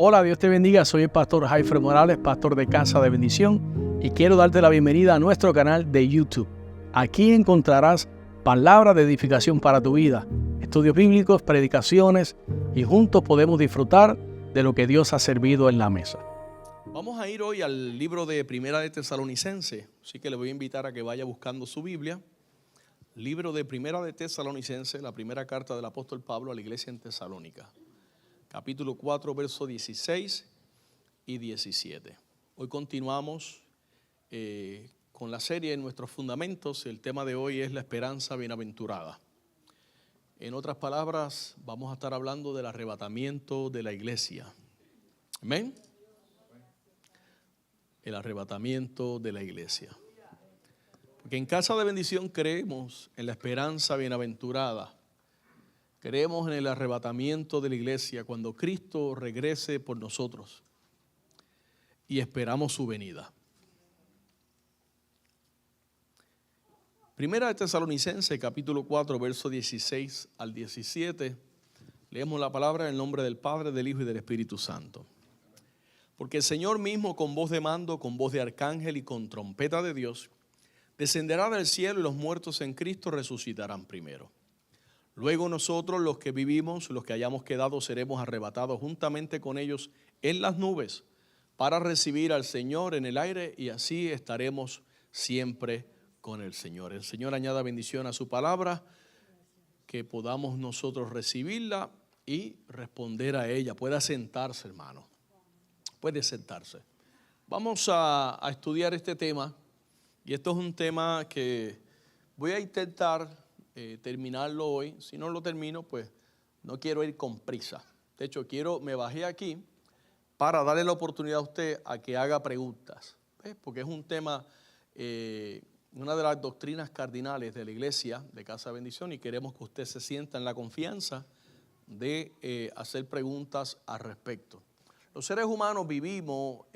Hola, Dios te bendiga. Soy el pastor Jaifer Morales, pastor de Casa de Bendición, y quiero darte la bienvenida a nuestro canal de YouTube. Aquí encontrarás palabras de edificación para tu vida, estudios bíblicos, predicaciones, y juntos podemos disfrutar de lo que Dios ha servido en la mesa. Vamos a ir hoy al libro de Primera de Tesalonicenses, así que le voy a invitar a que vaya buscando su Biblia. Libro de Primera de Tesalonicenses, la primera carta del apóstol Pablo a la iglesia en Tesalónica. Capítulo 4, versos 16 y 17. Hoy continuamos con la serie en nuestros fundamentos. El tema de hoy es la esperanza bienaventurada. En otras palabras, vamos a estar hablando del arrebatamiento de la iglesia. Amén. El arrebatamiento de la iglesia. Porque en Casa de Bendición creemos en la esperanza bienaventurada. Creemos en el arrebatamiento de la iglesia cuando Cristo regrese por nosotros y esperamos su venida. Primera de Tesalonicenses, capítulo 4, versos 16 al 17. Leemos la palabra en el nombre del Padre, del Hijo y del Espíritu Santo. Porque el Señor mismo, con voz de mando, con voz de arcángel y con trompeta de Dios, descenderá del cielo y los muertos en Cristo resucitarán primero. Luego nosotros, los que vivimos, los que hayamos quedado, seremos arrebatados juntamente con ellos en las nubes para recibir al Señor en el aire, y así estaremos siempre con el Señor. El Señor añada bendición a su palabra, que podamos nosotros recibirla y responder a ella. Pueda sentarse, hermano. Puede sentarse. Vamos a estudiar este tema, y esto es un tema que voy a intentar terminarlo hoy. Si no lo termino, pues no quiero ir con prisa. De hecho, me bajé aquí para darle la oportunidad a usted a que haga preguntas, ¿ves? Porque es un tema, una de las doctrinas cardinales de la iglesia de Casa de Bendición, y queremos que usted se sienta en la confianza de hacer preguntas al respecto. Los seres humanos vivimos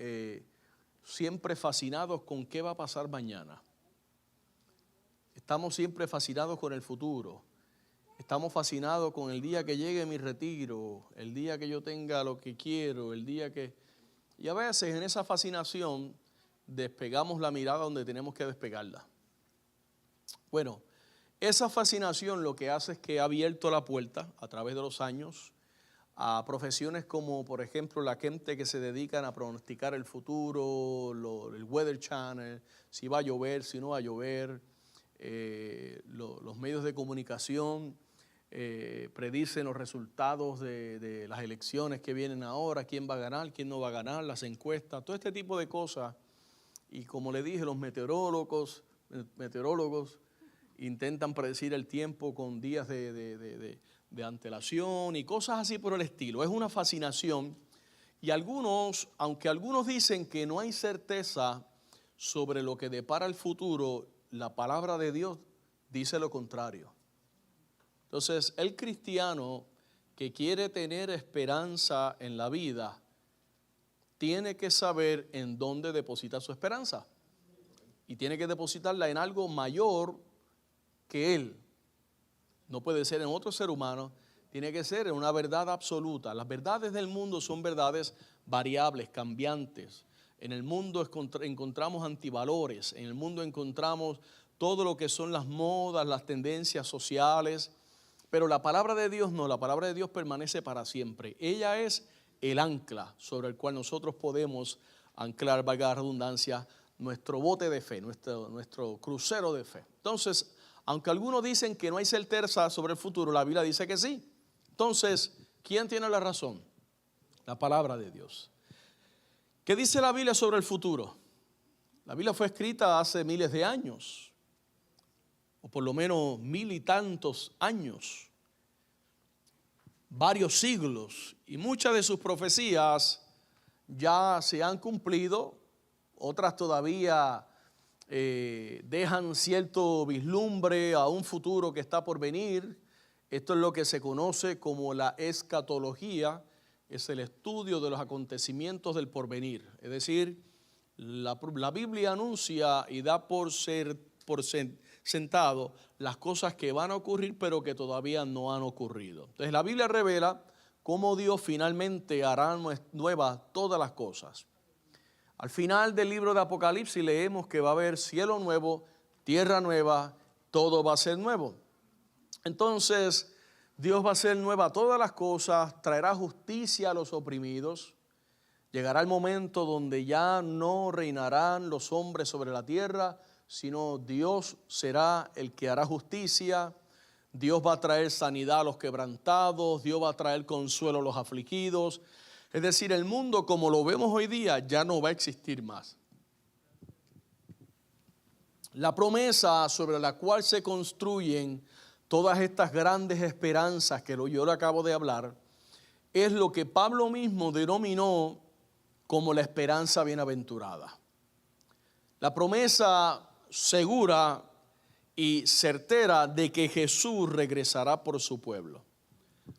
siempre fascinados con qué va a pasar mañana. Estamos siempre fascinados con el futuro. Estamos fascinados con el día que llegue mi retiro, el día que yo tenga lo que quiero, el día que... Y a veces en esa fascinación despegamos la mirada donde tenemos que despegarla. Bueno, esa fascinación lo que hace es que ha abierto la puerta a través de los años a profesiones como, por ejemplo, la gente que se dedican a pronosticar el futuro, el Weather Channel, si va a llover, si no va a llover. Los medios de comunicación predicen los resultados de las elecciones que vienen ahora, quién va a ganar, quién no va a ganar, las encuestas, todo este tipo de cosas. Y como le dije, los meteorólogos intentan predecir el tiempo con días de antelación y cosas así por el estilo. Es una fascinación, y aunque algunos dicen que no hay certeza sobre lo que depara el futuro, la palabra de Dios dice lo contrario. Entonces, el cristiano que quiere tener esperanza en la vida tiene que saber en dónde depositar su esperanza. Y tiene que depositarla en algo mayor que él. No puede ser en otro ser humano, tiene que ser en una verdad absoluta. Las verdades del mundo son verdades variables, cambiantes. En el mundo encontramos antivalores, en el mundo encontramos todo lo que son las modas, las tendencias sociales, pero la palabra de Dios no, la palabra de Dios permanece para siempre. Ella es el ancla sobre el cual nosotros podemos anclar, valga la redundancia, nuestro bote de fe, nuestro crucero de fe. Entonces, aunque algunos dicen que no hay certeza sobre el futuro, la Biblia dice que sí. Entonces, ¿quién tiene la razón? La palabra de Dios. ¿Qué dice la Biblia sobre el futuro? La Biblia fue escrita hace miles de años, o por lo menos 1000 y tantos años, varios siglos, y muchas de sus profecías ya se han cumplido, otras todavía dejan cierto vislumbre a un futuro que está por venir. Esto es lo que se conoce como la escatología. Es el estudio de los acontecimientos del porvenir. Es decir, la Biblia anuncia y da por sentado las cosas que van a ocurrir, pero que todavía no han ocurrido. Entonces la Biblia revela cómo Dios finalmente hará nuevas todas las cosas. Al final del libro de Apocalipsis leemos que va a haber cielo nuevo, tierra nueva, todo va a ser nuevo. Entonces, Dios va a hacer nueva todas las cosas, traerá justicia a los oprimidos. Llegará el momento donde ya no reinarán los hombres sobre la tierra, sino Dios será el que hará justicia. Dios va a traer sanidad a los quebrantados, Dios va a traer consuelo a los afligidos. Es decir, el mundo como lo vemos hoy día ya no va a existir más. La promesa sobre la cual se construyen todas estas grandes esperanzas que yo le acabo de hablar, es lo que Pablo mismo denominó como la esperanza bienaventurada. La promesa segura y certera de que Jesús regresará por su pueblo.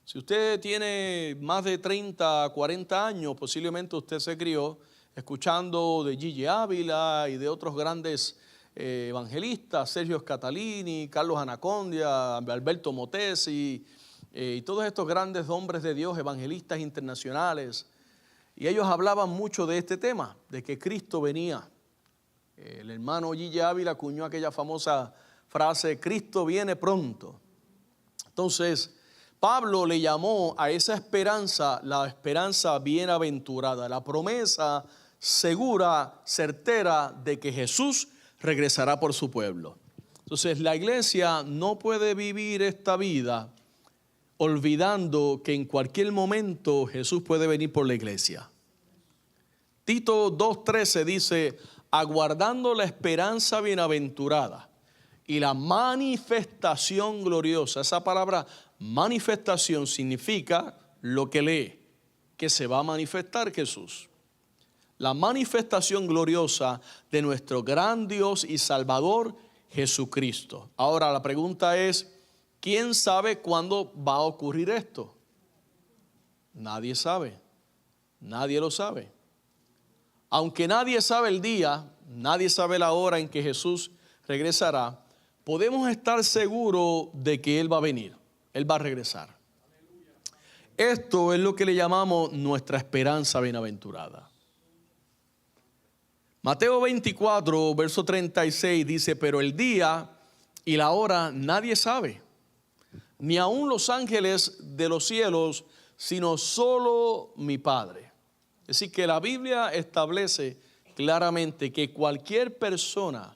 Si usted tiene más de 30, 40 años, posiblemente usted se crió escuchando de Gigi Ávila y de otros grandes evangelistas, Sergio Catalini, Carlos Anacondia, Alberto Motesi y todos estos grandes hombres de Dios, evangelistas internacionales. Y ellos hablaban mucho de este tema, de que Cristo venía. El hermano Gigi Ávila acuñó aquella famosa frase, Cristo viene pronto. Entonces, Pablo le llamó a esa esperanza la esperanza bienaventurada, la promesa segura, certera de que Jesús regresará por su pueblo. Entonces, la iglesia no puede vivir esta vida olvidando que en cualquier momento Jesús puede venir por la iglesia. Tito 2:13 dice, aguardando la esperanza bienaventurada y la manifestación gloriosa. Esa palabra manifestación significa lo que lee, que se va a manifestar Jesús. La manifestación gloriosa de nuestro gran Dios y Salvador Jesucristo. Ahora la pregunta es, ¿quién sabe cuándo va a ocurrir esto? Nadie sabe, nadie lo sabe. Aunque nadie sabe el día, nadie sabe la hora en que Jesús regresará, podemos estar seguros de que Él va a venir, Él va a regresar. Esto es lo que le llamamos nuestra esperanza bienaventurada. Mateo 24, verso 36 dice, pero el día y la hora nadie sabe, ni aun los ángeles de los cielos, sino solo mi Padre. Es decir, que la Biblia establece claramente que cualquier persona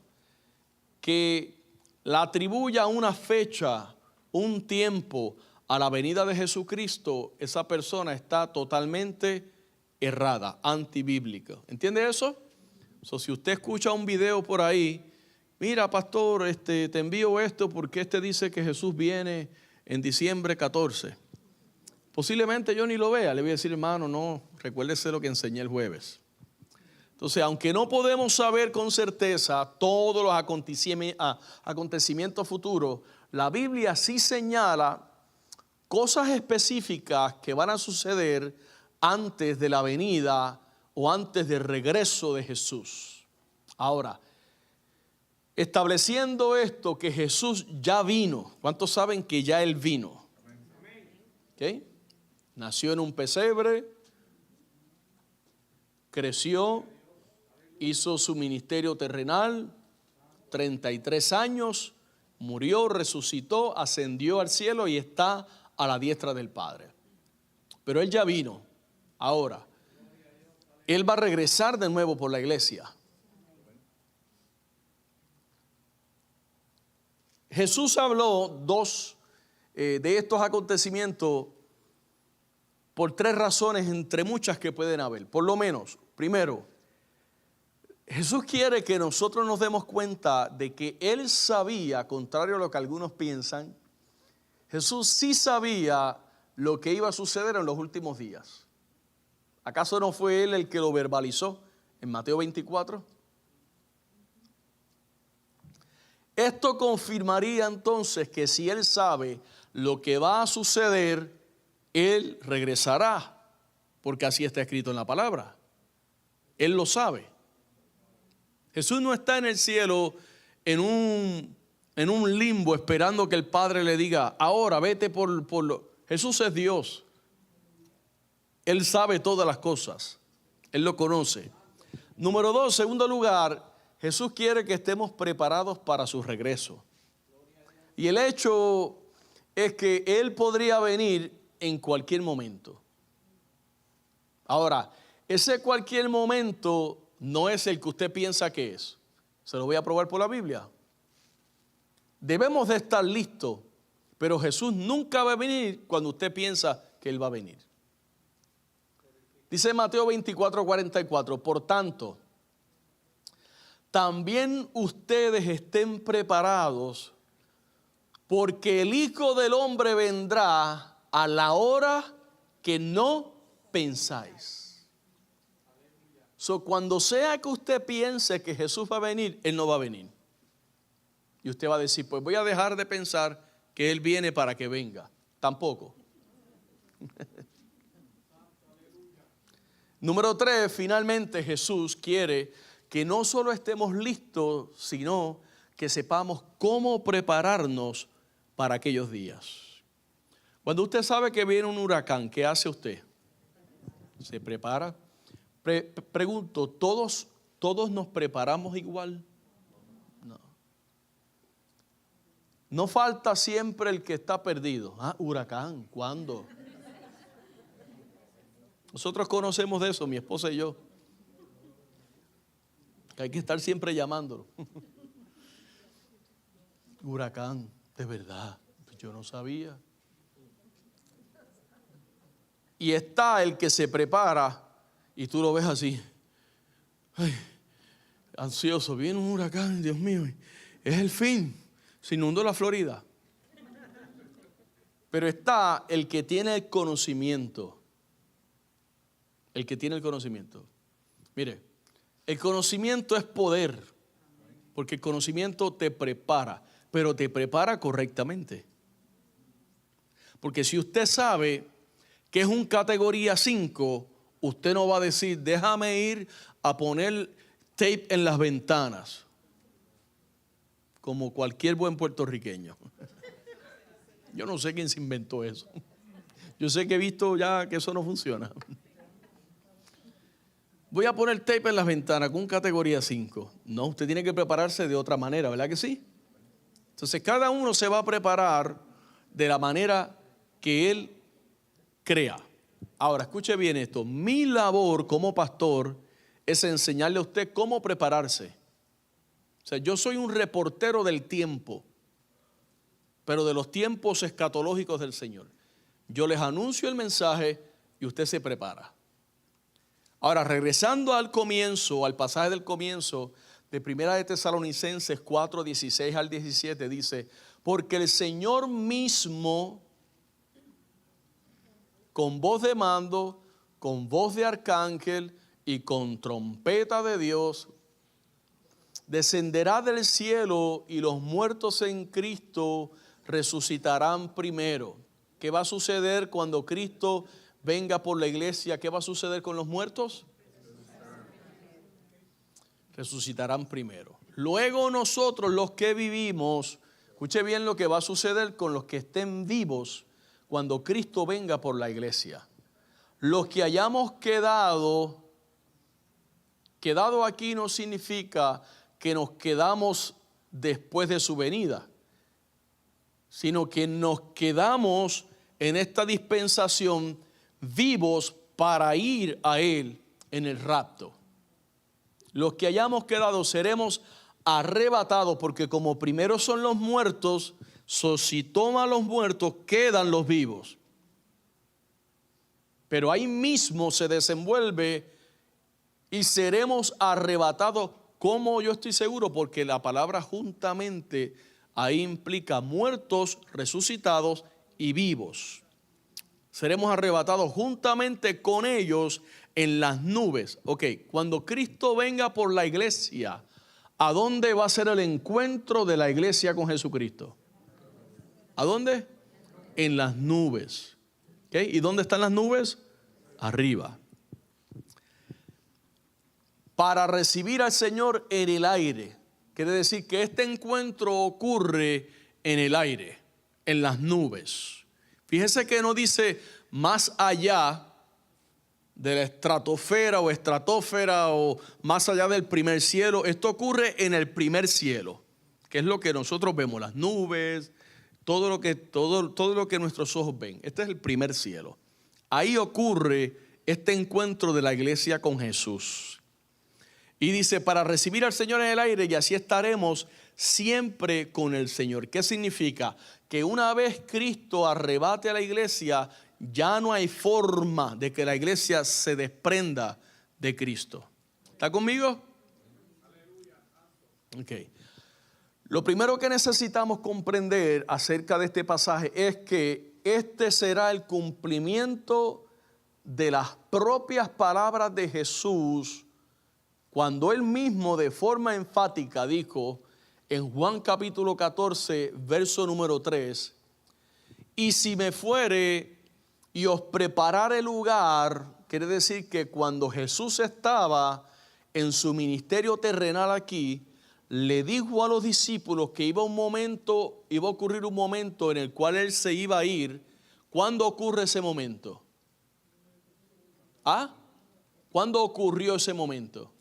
que la atribuya una fecha, un tiempo a la venida de Jesucristo, esa persona está totalmente errada, antibíblica. ¿Entiende eso? Si usted escucha un video por ahí, mira pastor, te envío esto porque dice que Jesús viene en diciembre 14. Posiblemente yo ni lo vea, le voy a decir hermano, no, recuérdese lo que enseñé el jueves. Entonces, aunque no podemos saber con certeza todos los acontecimientos futuros, la Biblia sí señala cosas específicas que van a suceder antes de la venida o antes del regreso de Jesús. Ahora, estableciendo esto que Jesús ya vino, ¿cuántos saben que ya Él vino? ¿Okay? Nació en un pesebre, creció, hizo su ministerio terrenal, 33 años, murió, resucitó, ascendió al cielo y está a la diestra del Padre. Pero Él ya vino. Ahora, Él va a regresar de nuevo por la iglesia. Jesús habló de estos acontecimientos por 3 razones, entre muchas que pueden haber. Por lo menos, primero, Jesús quiere que nosotros nos demos cuenta de que Él sabía, contrario a lo que algunos piensan, Jesús sí sabía lo que iba a suceder en los últimos días. ¿Acaso no fue Él el que lo verbalizó en Mateo 24? Esto confirmaría entonces que si Él sabe lo que va a suceder, Él regresará, porque así está escrito en la palabra. Él lo sabe. Jesús no está en el cielo en un limbo esperando que el Padre le diga, ahora vete por lo. Jesús es Dios. Él sabe todas las cosas. Él lo conoce. Número 2, segundo lugar, Jesús quiere que estemos preparados para su regreso. Y el hecho es que Él podría venir en cualquier momento. Ahora, ese cualquier momento no es el que usted piensa que es. Se lo voy a probar por la Biblia. Debemos de estar listos, pero Jesús nunca va a venir cuando usted piensa que Él va a venir. Dice Mateo 24:44, por tanto, también ustedes estén preparados, porque el Hijo del Hombre vendrá a la hora que no pensáis. Cuando sea que usted piense que Jesús va a venir, Él no va a venir. Y usted va a decir, pues voy a dejar de pensar que Él viene para que venga. Tampoco. Número 3, finalmente Jesús quiere que no solo estemos listos, sino que sepamos cómo prepararnos para aquellos días. Cuando usted sabe que viene un huracán, ¿qué hace usted? ¿Se prepara? Pregunto, ¿todos nos preparamos igual? No. No falta siempre el que está perdido. Ah, huracán, ¿cuándo? Nosotros conocemos de eso, mi esposa y yo. Que hay que estar siempre llamándolo. Huracán, de verdad, yo no sabía. Y está el que se prepara y tú lo ves así. Ay, ansioso, viene un huracán, Dios mío, es el fin. Se inundó la Florida. Pero está el que tiene el conocimiento. El que tiene el conocimiento. Mire, el conocimiento es poder, porque el conocimiento te prepara, pero te prepara correctamente. Porque si usted sabe que es un categoría 5, usted no va a decir, déjame ir a poner tape en las ventanas, como cualquier buen puertorriqueño. Yo no sé quién se inventó eso. Yo sé que he visto ya que eso no funciona. Voy a poner tape en las ventanas con categoría 5. No, usted tiene que prepararse de otra manera, ¿verdad que sí? Entonces cada uno se va a preparar de la manera que él crea. Ahora, escuche bien esto. Mi labor como pastor es enseñarle a usted cómo prepararse. O sea, yo soy un reportero del tiempo, pero de los tiempos escatológicos del Señor. Yo les anuncio el mensaje y usted se prepara. Ahora, regresando al comienzo, al pasaje del comienzo de Primera de Tesalonicenses 4, 16 al 17, dice, porque el Señor mismo, con voz de mando, con voz de arcángel y con trompeta de Dios, descenderá del cielo y los muertos en Cristo resucitarán primero. ¿Qué va a suceder cuando Cristo venga por la iglesia? ¿Qué va a suceder con los muertos? Resucitarán primero. Luego nosotros, los que vivimos, escuche bien lo que va a suceder con los que estén vivos cuando Cristo venga por la iglesia. Los que hayamos quedado aquí no significa que nos quedamos después de su venida, sino que nos quedamos en esta dispensación vivos para ir a Él en el rapto. Los que hayamos quedado seremos arrebatados, porque como primero son los muertos, si toma a los muertos, quedan los vivos. Pero ahí mismo se desenvuelve y seremos arrebatados. ¿Cómo? Yo estoy seguro, porque la palabra juntamente ahí implica muertos, resucitados y vivos. Seremos arrebatados juntamente con ellos en las nubes. Ok, cuando Cristo venga por la iglesia, ¿a dónde va a ser el encuentro de la iglesia con Jesucristo? ¿A dónde? En las nubes. ¿Okay? ¿Y dónde están las nubes? Arriba. Para recibir al Señor en el aire. Quiere decir que este encuentro ocurre en el aire, en las nubes. Fíjese que no dice más allá, de la estratosfera o más allá del primer cielo. Esto ocurre en el primer cielo, que es lo que nosotros vemos, las nubes, todo lo que nuestros ojos ven. Este es el primer cielo. Ahí ocurre este encuentro de la iglesia con Jesús. Y dice, para recibir al Señor en el aire, y así estaremos siempre con el Señor. ¿Qué significa? Que una vez Cristo arrebate a la iglesia, ya no hay forma de que la iglesia se desprenda de Cristo. ¿Está conmigo? Ok. Lo primero que necesitamos comprender acerca de este pasaje es que este será el cumplimiento de las propias palabras de Jesús cuando Él mismo de forma enfática dijo en Juan capítulo 14, verso número 3, y si me fuere y os preparare lugar, quiere decir que cuando Jesús estaba en su ministerio terrenal aquí, le dijo a los discípulos que iba a ocurrir un momento en el cual Él se iba a ir. ¿Cuándo ocurre ese momento? ¿Ah? ¿Cuándo ocurrió ese momento?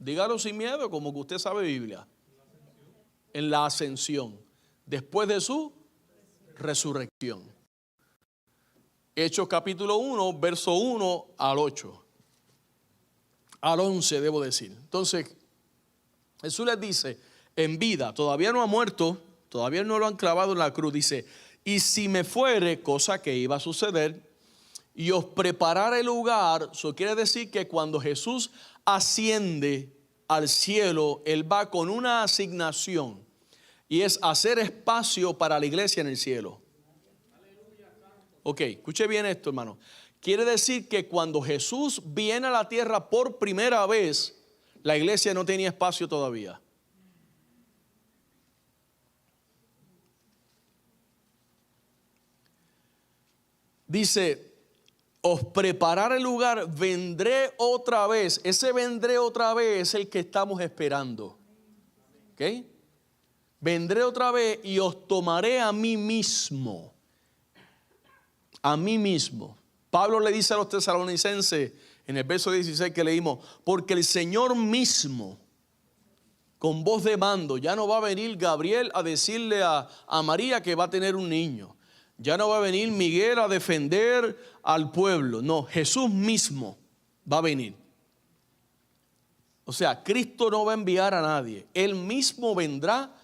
Dígalo sin miedo, como que usted sabe Biblia. En la ascensión, después de su resurrección. Hechos capítulo 1, verso 1 al 8. Al 11 debo decir. Entonces, Jesús les dice, en vida, todavía no ha muerto, todavía no lo han clavado en la cruz, dice, y si me fuere, cosa que iba a suceder, y os preparare el lugar, eso quiere decir que cuando Jesús asciende al cielo, Él va con una asignación, y es hacer espacio para la iglesia en el cielo. Ok, escuche bien esto, hermano. Quiere decir que cuando Jesús viene a la tierra por primera vez, la iglesia no tenía espacio todavía. Dice, os preparar el lugar, vendré otra vez. Ese vendré otra vez es el que estamos esperando. ¿Ok? Vendré otra vez y os tomaré a mí mismo. A mí mismo. Pablo le dice a los tesalonicenses en el verso 16 que leímos, porque el Señor mismo, con voz de mando, ya no va a venir Gabriel a decirle a María que va a tener un niño. Ya no va a venir Miguel a defender al pueblo. No, Jesús mismo va a venir. O sea, Cristo no va a enviar a nadie. Él mismo vendrá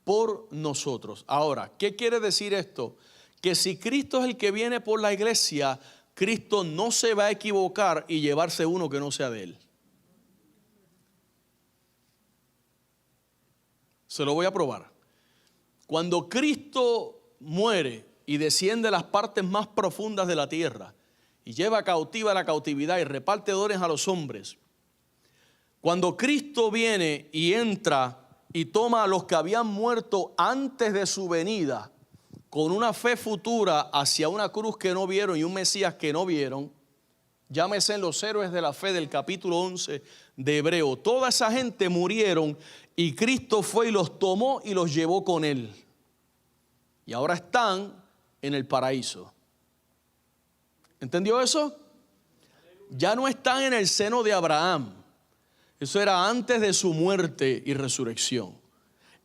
por nosotros. Ahora, ¿qué quiere decir esto? Que si Cristo es el que viene por la iglesia, Cristo no se va a equivocar y llevarse uno que no sea de Él. Se lo voy a probar. Cuando Cristo muere y desciende a las partes más profundas de la tierra y lleva cautiva la cautividad y reparte dones a los hombres, cuando Cristo viene y entra y toma a los que habían muerto antes de su venida, con una fe futura hacia una cruz que no vieron y un Mesías que no vieron, llámese en los héroes de la fe del capítulo 11 de Hebreo, toda esa gente murieron y Cristo fue y los tomó y los llevó con Él. Y ahora están en el paraíso. ¿Entendió eso? Ya no están en el seno de Abraham. Eso era antes de su muerte y resurrección.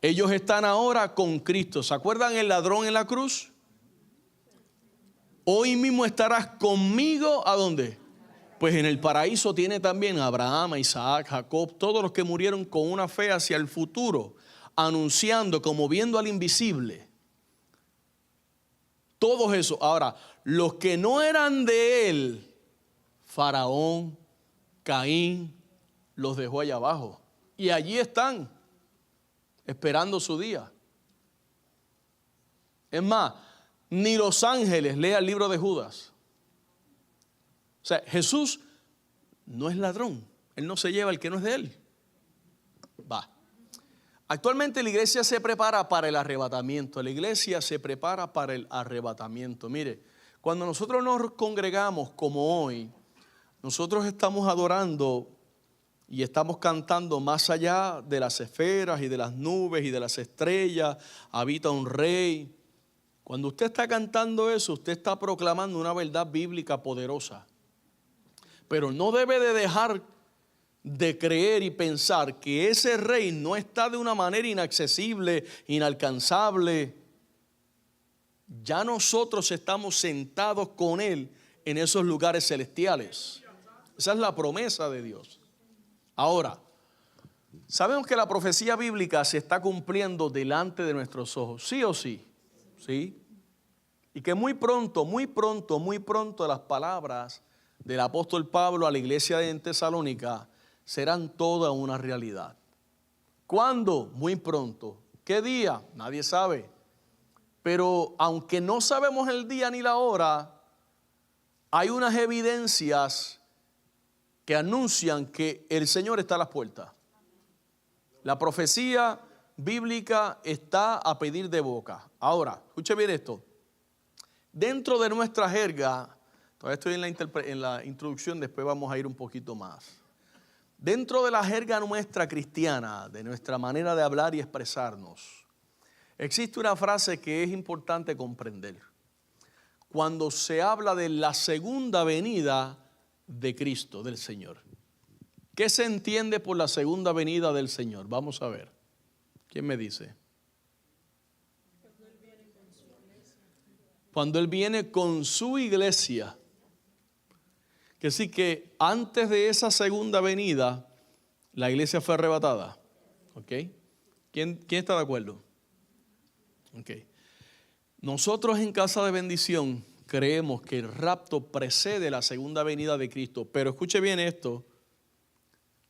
Ellos están ahora con Cristo. ¿Se acuerdan el ladrón en la cruz? Hoy mismo estarás conmigo, ¿a dónde? Pues en el paraíso tiene también a Abraham, a Isaac, Jacob, todos los que murieron con una fe hacia el futuro, anunciando, como viendo al invisible. Todos esos. Ahora, los que no eran de él, Faraón, Caín, los dejó allá abajo. Y allí están, esperando su día. Es más, ni los ángeles, lea el libro de Judas. O sea, Jesús no es ladrón. Él no se lleva el que no es de él. Va. Actualmente la iglesia se prepara para el arrebatamiento. La iglesia se prepara para el arrebatamiento. Mire, cuando nosotros nos congregamos como hoy, nosotros estamos adorando y estamos cantando más allá de las esferas y de las nubes y de las estrellas, habita un rey. Cuando usted está cantando eso, usted está proclamando una verdad bíblica poderosa. Pero no debe de dejar de creer y pensar que ese rey no está de una manera inaccesible, inalcanzable. Ya nosotros estamos sentados con Él en esos lugares celestiales. Esa es la promesa de Dios. Ahora, sabemos que la profecía bíblica se está cumpliendo delante de nuestros ojos, sí o sí. ¿Sí? Y que muy pronto las palabras del apóstol Pablo a la iglesia de Tesalónica serán toda una realidad. ¿Cuándo? Muy pronto. ¿Qué día? Nadie sabe. Pero aunque no sabemos el día ni la hora, hay unas evidencias que anuncian que el Señor está a las puertas. La profecía bíblica está a pedir de boca. Ahora, escuche bien esto. Dentro de nuestra jerga, todavía estoy en la introducción, después vamos a ir un poquito más. Dentro de la jerga nuestra cristiana, de nuestra manera de hablar y expresarnos, existe una frase que es importante comprender. Cuando se habla de la segunda venida de Cristo, del Señor. ¿Qué se entiende por la segunda venida del Señor? Vamos a ver. ¿Quién me dice? Cuando Él viene con su iglesia. Que sí que antes de esa segunda venida, la iglesia fue arrebatada. ¿Ok? ¿Quién está de acuerdo? Ok. Nosotros en Casa de Bendición creemos que el rapto precede la segunda venida de Cristo. Pero escuche bien esto.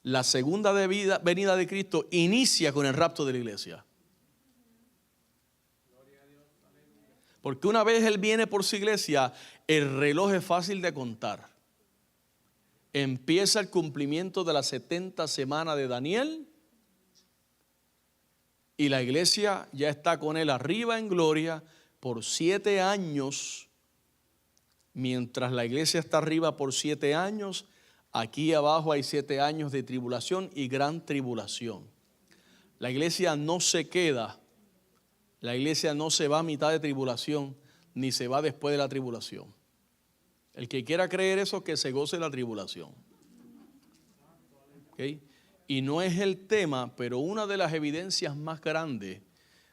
La segunda venida de Cristo inicia con el rapto de la iglesia. Porque una vez Él viene por su iglesia, el reloj es fácil de contar. Empieza el cumplimiento de las 70 semanas de Daniel y la iglesia ya está con Él arriba en gloria por 7 años. Mientras la iglesia está arriba por 7 años, aquí abajo hay 7 años de tribulación y gran tribulación. La iglesia no se queda, la iglesia no se va a mitad de tribulación, ni se va después de la tribulación. El que quiera creer eso, que se goce la tribulación. ¿Okay? Y no es el tema, pero una de las evidencias más grandes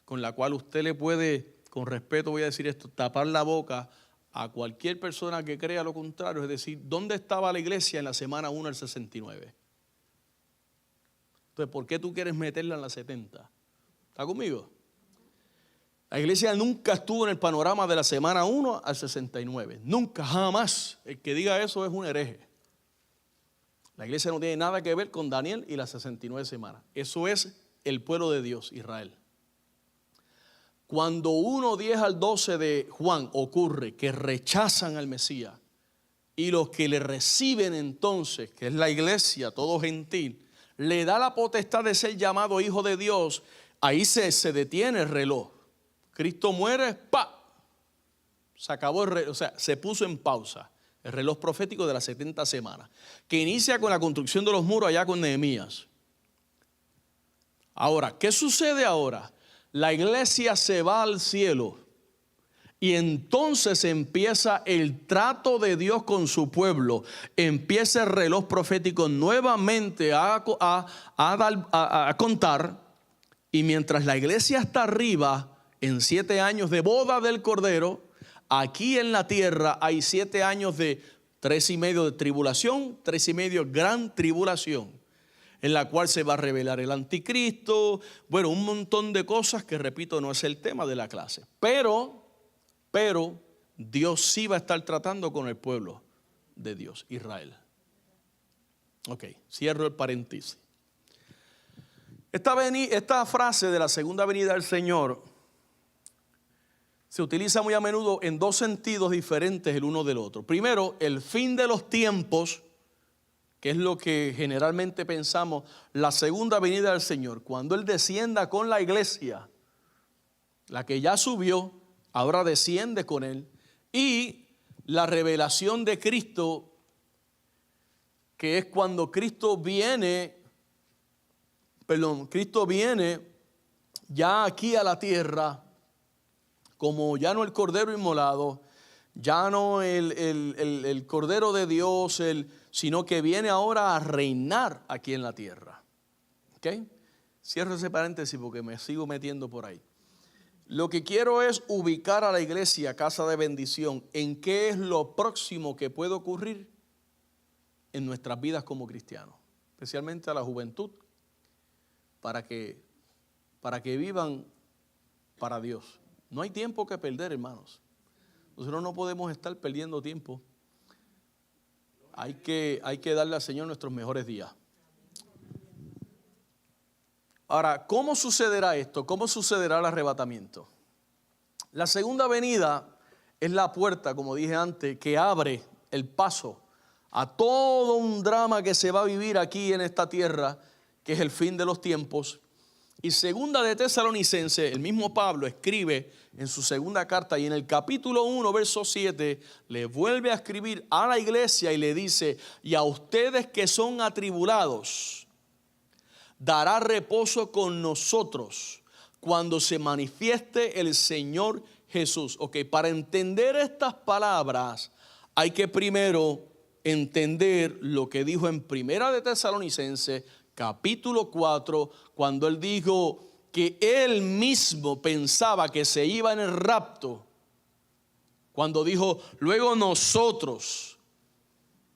con la cual usted le puede, con respeto voy a decir esto, tapar la boca a cualquier persona que crea lo contrario, es decir, ¿dónde estaba la iglesia en la semana 1 del 69? Entonces, ¿por qué tú quieres meterla en la 70? ¿Está conmigo? La iglesia nunca estuvo en el panorama de la semana 1 al 69. Nunca, jamás. El que diga eso es un hereje. La iglesia no tiene nada que ver con Daniel y las 69 semanas. Eso es el pueblo de Dios, Israel. Cuando 1:10 al 12 de Juan ocurre que rechazan al Mesías y los que le reciben entonces, que es la iglesia, todo gentil, le da la potestad de ser llamado hijo de Dios, ahí se detiene el reloj. Cristo muere, ¡pa! Se acabó el reloj, o sea, se puso en pausa el reloj profético de las 70 semanas, que inicia con la construcción de los muros allá con Nehemías. Ahora, ¿qué sucede ahora? La iglesia se va al cielo y entonces empieza el trato de Dios con su pueblo. Empieza el reloj profético nuevamente a contar, y mientras la iglesia está arriba en 7 años de boda del Cordero, aquí en la tierra hay 7 años de 3,5 de tribulación, 3,5 gran tribulación, en la cual se va a revelar el anticristo, bueno, un montón de cosas que, repito, no es el tema de la clase. Pero Dios sí va a estar tratando con el pueblo de Dios, Israel. Ok, cierro el paréntesis. Esta frase de la segunda venida del Señor se utiliza muy a menudo en 2 sentidos diferentes el uno del otro. Primero, el fin de los tiempos, que es lo que generalmente pensamos, la segunda venida del Señor, cuando Él descienda con la iglesia, la que ya subió, ahora desciende con Él, y la revelación de Cristo, que es cuando Cristo viene ya aquí a la tierra como ya no el cordero inmolado, ya no el cordero de Dios, sino que viene ahora a reinar aquí en la tierra. ¿Ok? Cierro ese paréntesis porque me sigo metiendo por ahí. Lo que quiero es ubicar a la iglesia, casa de bendición, en qué es lo próximo que puede ocurrir en nuestras vidas como cristianos, especialmente a la juventud, para que vivan para Dios. No hay tiempo que perder, hermanos. Nosotros no podemos estar perdiendo tiempo. Hay que darle al Señor nuestros mejores días. Ahora, ¿cómo sucederá esto? ¿Cómo sucederá el arrebatamiento? La segunda venida es la puerta, como dije antes, que abre el paso a todo un drama que se va a vivir aquí en esta tierra, que es el fin de los tiempos. Y segunda de Tesalonicenses, el mismo Pablo escribe en su segunda carta y en el capítulo 1, verso 7, le vuelve a escribir a la iglesia y le dice: y a ustedes que son atribulados, dará reposo con nosotros cuando se manifieste el Señor Jesús. Ok, para entender estas palabras hay que primero entender lo que dijo en Primera de Tesalonicenses, capítulo 4, cuando él dijo que él mismo pensaba que se iba en el rapto. Cuando dijo, luego nosotros.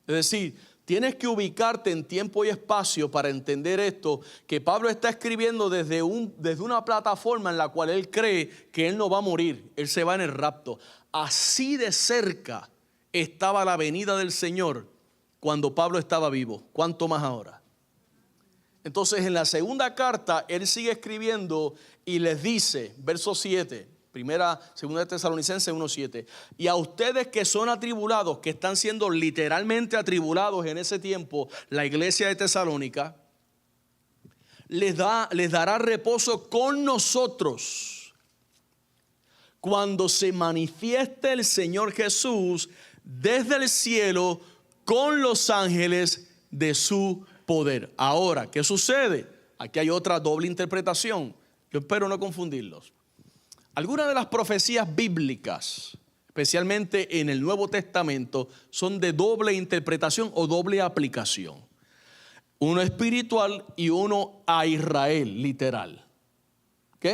Es decir, tienes que ubicarte en tiempo y espacio para entender esto, que Pablo está escribiendo desde una plataforma en la cual él cree que él no va a morir, él se va en el rapto. Así de cerca estaba la venida del Señor cuando Pablo estaba vivo. ¿Cuánto más ahora? Entonces en la segunda carta él sigue escribiendo y les dice, verso 7, segunda de Tesalonicenses 1:7, y a ustedes que son atribulados, que están siendo literalmente atribulados en ese tiempo, la iglesia de Tesalónica, les dará reposo con nosotros cuando se manifieste el Señor Jesús desde el cielo con los ángeles de su poder. Ahora, ¿qué sucede? Aquí hay otra doble interpretación. Yo espero no confundirlos. Algunas de las profecías bíblicas, especialmente en el Nuevo Testamento, son de doble interpretación o doble aplicación. Uno espiritual y uno a Israel, literal. ¿Ok?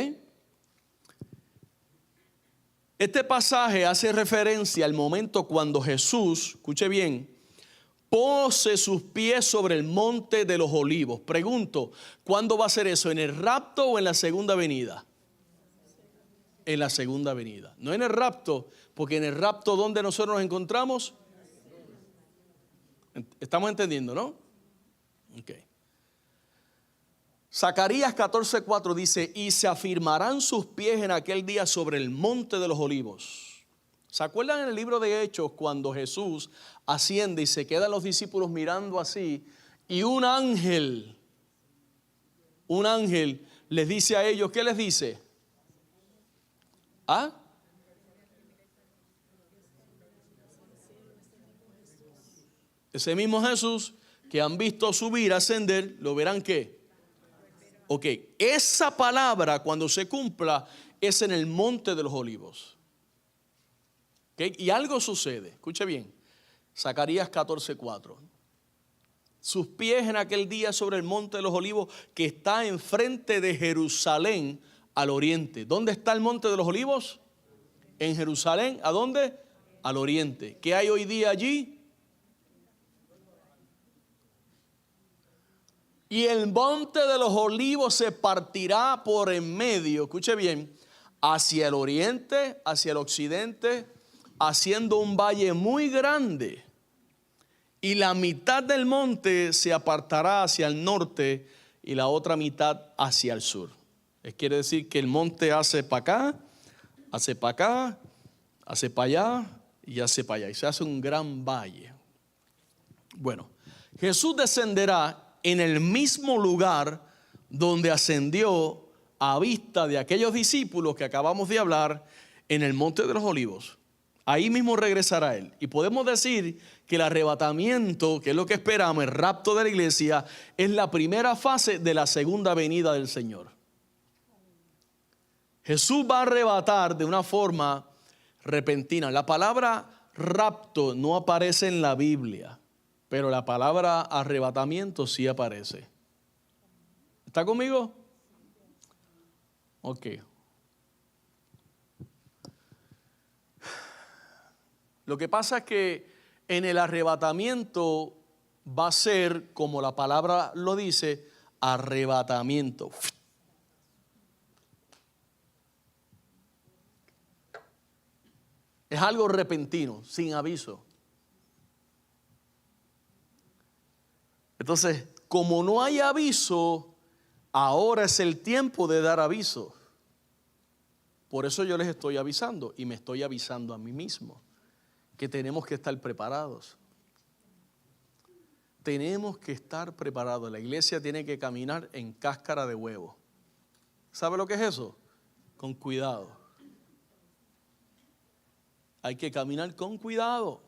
Este pasaje hace referencia al momento cuando Jesús, escuche bien, pose sus pies sobre el monte de los olivos. Pregunto, ¿cuándo va a ser eso? ¿En el rapto o en la segunda venida? En la segunda venida. No en el rapto, porque en el rapto, ¿dónde nosotros nos encontramos? ¿Estamos entendiendo, no? Ok. Zacarías 14:4 dice, y se afirmarán sus pies en aquel día sobre el monte de los olivos. ¿Se acuerdan en el libro de Hechos cuando Jesús asciende y se quedan los discípulos mirando así y un ángel les dice a ellos, ¿qué les dice? ¿Ah? Ese mismo Jesús que han visto subir, ascender, ¿lo verán qué? Ok, esa palabra cuando se cumpla es en el monte de los olivos. Okay, y algo sucede, escuche bien, Zacarías 14:4. Sus pies en aquel día sobre el monte de los olivos que está enfrente de Jerusalén al oriente. ¿Dónde está el monte de los olivos? En Jerusalén. ¿A dónde? Al oriente. ¿Qué hay hoy día allí? Y el monte de los olivos se partirá por en medio, escuche bien, hacia el oriente, hacia el occidente, haciendo un valle muy grande. Y la mitad del monte se apartará hacia el norte y la otra mitad hacia el sur. Quiere decir que el monte hace para acá, hace para acá, hace para allá y hace para allá. Y se hace un gran valle. Bueno, Jesús descenderá en el mismo lugar donde ascendió a vista de aquellos discípulos que acabamos de hablar en el monte de los olivos. Ahí mismo regresará él. Y podemos decir que el arrebatamiento, que es lo que esperamos, el rapto de la iglesia, es la primera fase de la segunda venida del Señor. Jesús va a arrebatar de una forma repentina. La palabra rapto no aparece en la Biblia, pero la palabra arrebatamiento sí aparece. ¿Está conmigo? Ok. Lo que pasa es que en el arrebatamiento va a ser, como la palabra lo dice, arrebatamiento. Es algo repentino, sin aviso. Entonces, como no hay aviso, ahora es el tiempo de dar aviso. Por eso yo les estoy avisando y me estoy avisando a mí mismo que tenemos que estar preparados. Tenemos que estar preparados. La iglesia tiene que caminar en cáscara de huevo. ¿Sabe lo que es eso? Con cuidado. Hay que caminar con cuidado.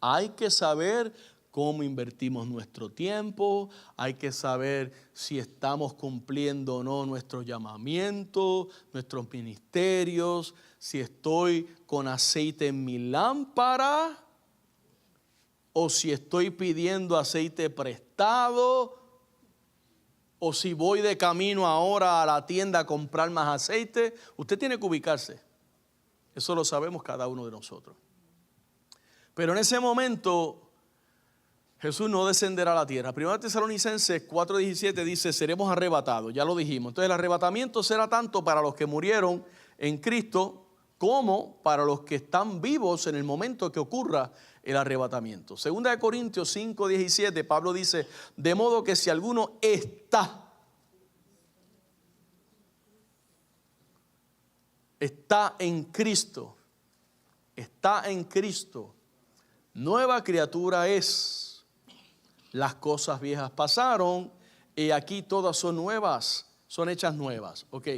Hay que saber cómo invertimos nuestro tiempo. Hay que saber si estamos cumpliendo o no nuestro llamamiento, nuestros ministerios. Si estoy con aceite en mi lámpara o si estoy pidiendo aceite prestado, o si voy de camino ahora a la tienda a comprar más aceite. Usted tiene que ubicarse. Eso lo sabemos cada uno de nosotros. Pero en ese momento Jesús no descenderá a la tierra. 1 Tesalonicenses 4:17 dice, seremos arrebatados. Ya lo dijimos. Entonces el arrebatamiento será tanto para los que murieron en Cristo como para los que están vivos en el momento que ocurra el arrebatamiento. 2 Corintios 5:17, Pablo dice, de modo que si alguno está en Cristo, nueva criatura es. Las cosas viejas pasaron y aquí todas son nuevas, son hechas nuevas. Ok,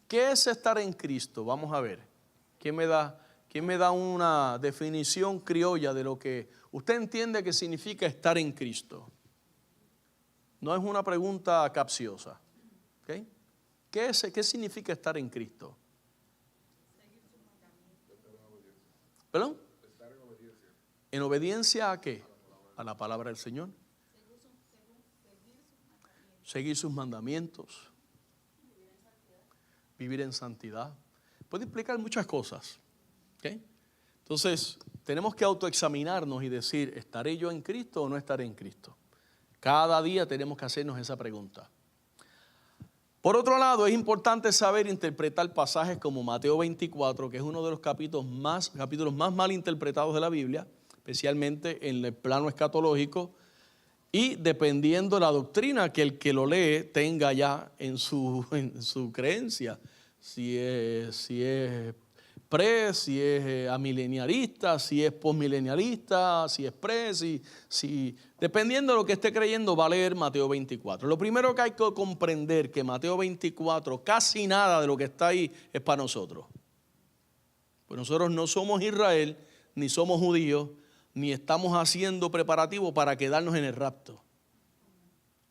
¿qué es estar en Cristo? Vamos a ver. ¿Quién me da una definición criolla de lo que usted entiende que significa estar en Cristo? No es una pregunta capciosa. ¿Okay? ¿Qué significa estar en Cristo? ¿Perdón? Estar en obediencia. ¿En obediencia a qué? A la palabra del Señor. Seguir sus mandamientos. Vivir en santidad. Puede explicar muchas cosas. ¿Okay? Entonces, tenemos que autoexaminarnos y decir, ¿estaré yo en Cristo o no estaré en Cristo? Cada día tenemos que hacernos esa pregunta. Por otro lado, es importante saber interpretar pasajes como Mateo 24, que es uno de los capítulos más mal interpretados de la Biblia, especialmente en el plano escatológico, y dependiendo de la doctrina que el que lo lee tenga ya en su creencia, si es pre, si es amilenialista, si es postmilenialista, si es pre, si dependiendo de lo que esté creyendo va a leer Mateo 24. Lo primero que hay que comprender que Mateo 24, casi nada de lo que está ahí es para nosotros. Pues nosotros no somos Israel, ni somos judíos, ni estamos haciendo preparativos para quedarnos en el rapto.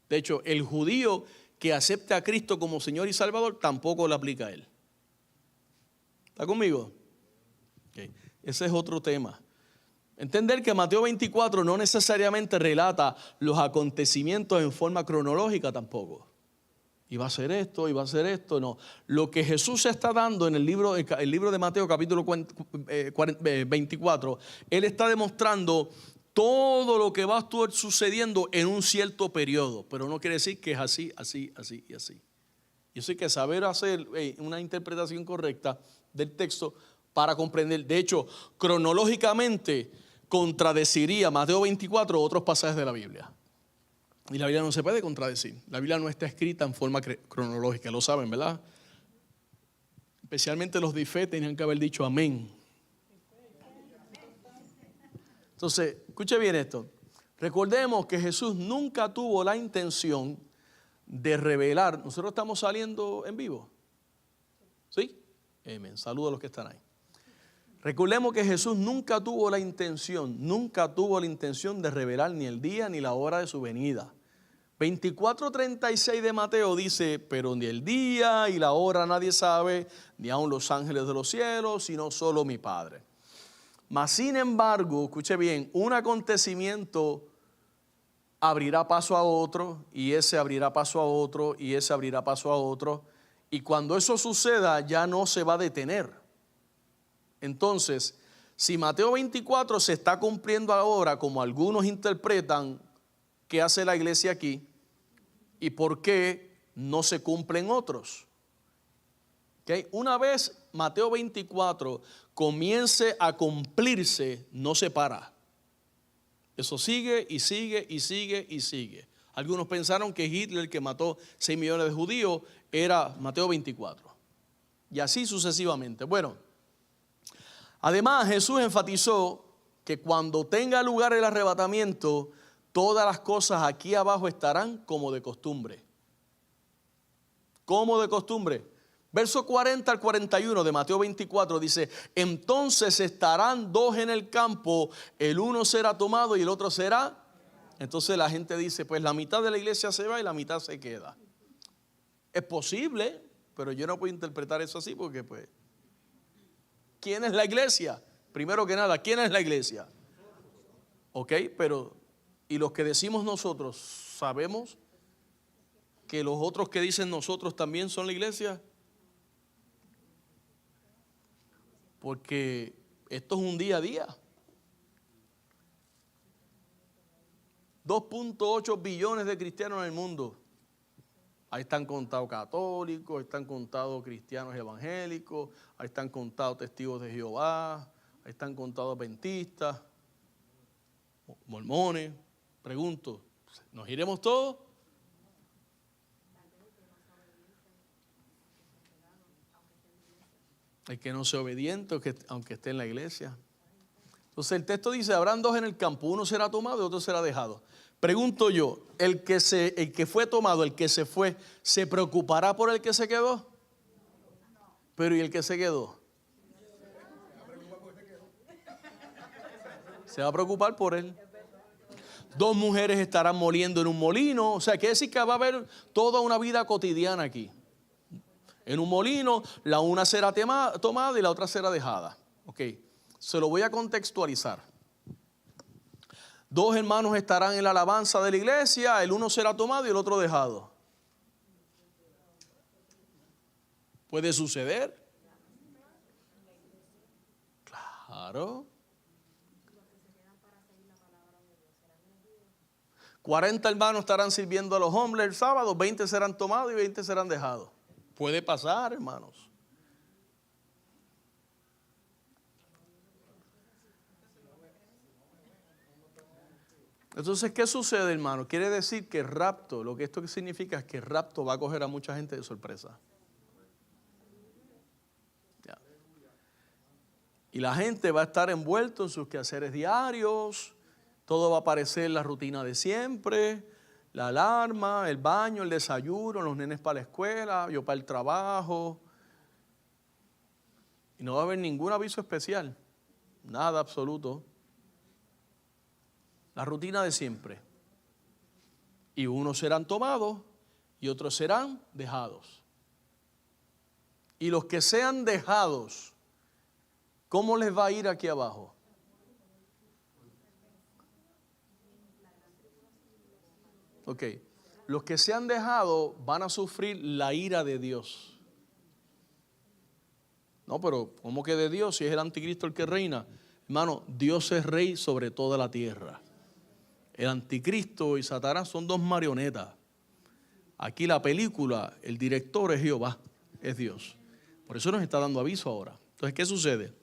De hecho, el judío que acepte a Cristo como Señor y Salvador tampoco le aplica a él. ¿Está conmigo? Okay. Ese es otro tema. Entender que Mateo 24 no necesariamente relata los acontecimientos en forma cronológica tampoco. Y va a ser esto, y va a ser esto, no. Lo que Jesús está dando en el libro de Mateo capítulo 24, Él está demostrando todo lo que va a estar sucediendo en un cierto periodo. Pero no quiere decir que es así, así, así y así. Y eso hay que saber hacer una interpretación correcta del texto para comprender. De hecho, cronológicamente contradeciría Mateo 24 otros pasajes de la Biblia. Y la Biblia no se puede contradecir. La Biblia no está escrita en forma cronológica, lo saben, ¿verdad? Especialmente los de fe tenían que haber dicho amén. Entonces, escuche bien esto. Recordemos que Jesús nunca tuvo la intención de revelar. Nosotros estamos saliendo en vivo. ¿Sí? Amén. Saludos a los que están ahí. Recordemos que Jesús nunca tuvo la intención de revelar ni el día ni la hora de su venida. 24:36 de Mateo dice, pero ni el día y la hora nadie sabe, ni aun los ángeles de los cielos, sino solo mi Padre. Mas sin embargo, escuche bien, un acontecimiento abrirá paso a otro, y ese abrirá paso a otro, y ese abrirá paso a otro, y cuando eso suceda ya no se va a detener. Entonces, si Mateo 24 se está cumpliendo ahora, como algunos interpretan, ¿qué hace la iglesia aquí? ¿Y por qué no se cumplen otros? ¿Okay? Una vez Mateo 24 comience a cumplirse, no se para. Eso sigue y sigue y sigue y sigue. Algunos pensaron que Hitler, que mató 6 millones de judíos, era Mateo 24. Y así sucesivamente. Bueno, además Jesús enfatizó que cuando tenga lugar el arrebatamiento, todas las cosas aquí abajo estarán como de costumbre. Como de costumbre. Verso 40 al 41 de Mateo 24 dice, entonces estarán dos en el campo, el uno será tomado y el otro será. Entonces la gente dice, pues la mitad de la iglesia se va y la mitad se queda. Es posible, pero yo no puedo interpretar eso así porque pues, ¿quién es la iglesia? Primero que nada, ¿quién es la iglesia? Ok, pero y los que decimos nosotros, ¿sabemos que los otros que dicen nosotros también son la iglesia? Porque esto es un día a día. 2.8 billones de cristianos en el mundo. Ahí están contados católicos, ahí están contados cristianos evangélicos, ahí están contados testigos de Jehová, ahí están contados adventistas, mormones. Pregunto, ¿nos iremos todos? El que no sea obediente, aunque esté en la iglesia. Entonces el texto dice, habrán dos en el campo, uno será tomado y otro será dejado. Pregunto yo, el que fue tomado, el que se fue, ¿se preocupará por el que se quedó? Pero ¿y el que se quedó? Se va a preocupar por él. Dos mujeres estarán moliendo en un molino. O sea, quiere decir que va a haber toda una vida cotidiana aquí. En un molino, la una será tomada y la otra será dejada. Ok, se lo voy a contextualizar. Dos hermanos estarán en la alabanza de la iglesia, el uno será tomado y el otro dejado. ¿Puede suceder? Claro. 40 hermanos estarán sirviendo a los hombres el sábado, 20 serán tomados y 20 serán dejados. Puede pasar, hermanos. Entonces, ¿qué sucede, hermano? Quiere decir que el rapto, lo que esto significa es que el rapto va a coger a mucha gente de sorpresa. Ya. Y la gente va a estar envuelta en sus quehaceres diarios, todo va a parecer la rutina de siempre, la alarma, el baño, el desayuno, los nenes para la escuela, yo para el trabajo. Y no va a haber ningún aviso especial, nada absoluto. La rutina de siempre. Y unos serán tomados y otros serán dejados. Y los que sean dejados, ¿cómo les va a ir aquí abajo? Ok, los que se han dejado van a sufrir la ira de Dios. No, pero ¿cómo que de Dios si es el anticristo el que reina? Hermano, Dios es rey sobre toda la tierra. El anticristo y Satanás son dos marionetas. Aquí la película, el director es Jehová, es Dios. Por eso nos está dando aviso ahora. Entonces, ¿qué sucede?